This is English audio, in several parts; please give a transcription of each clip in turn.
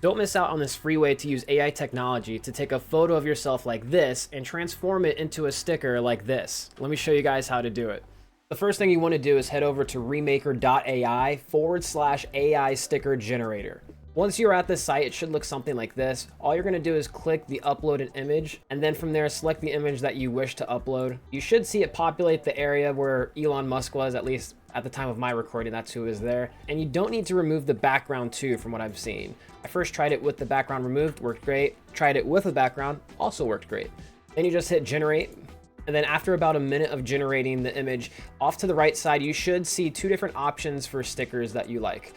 Don't miss out on this free way to use AI technology to take a photo of yourself like this and transform it into a sticker like this. Let me show you guys how to do it. The first thing you want to do is head over to remaker.ai/AI sticker generator. Once you're at this site, it should look something like this. All you're going to do is click the upload an image, and then from there, select the image that you wish to upload. You should see it populate the area where Elon Musk was, at least at the time of my recording, that's who is there. And you don't need to remove the background too, from what I've seen. I first tried it with the background removed, worked great. Tried it with a background, also worked great. Then you just hit generate. And then after about a minute of generating the image, off to the right side, you should see two different options for stickers that you like.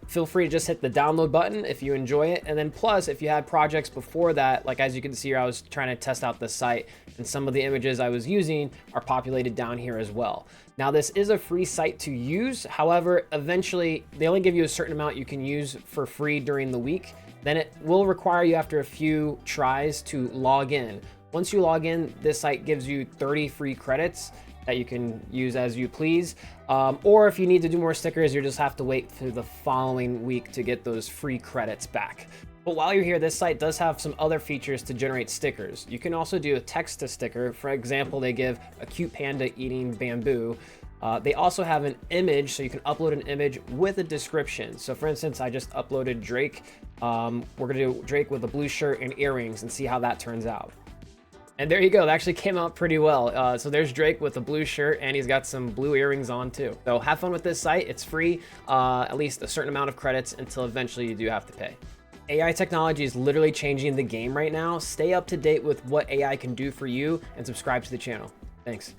Feel free to just hit the download button if you enjoy it. And then plus, if you had projects before that, like as you can see here, I was trying to test out the site and some of the images I was using are populated down here as well. Now, this is a free site to use. However, eventually they only give you a certain amount you can use for free during the week. Then it will require you after a few tries to log in. Once you log in, this site gives you 30 free credits that you can use as you please. Or if you need to do more stickers, you just have to wait for the following week to get those free credits back. But while you're here, this site does have some other features to generate stickers. You can also do a text to sticker. For example, they give a cute panda eating bamboo. They also have an image, so you can upload an image with a description. So for instance, I just uploaded Drake. We're gonna do Drake with a blue shirt and earrings and see how that turns out. And there you go, that actually came out pretty well. So there's Drake with a blue shirt and he's got some blue earrings on too. So have fun with this site, it's free, at least a certain amount of credits until eventually you do have to pay. AI technology is literally changing the game right now. Stay up to date with what AI can do for you and subscribe to the channel. Thanks.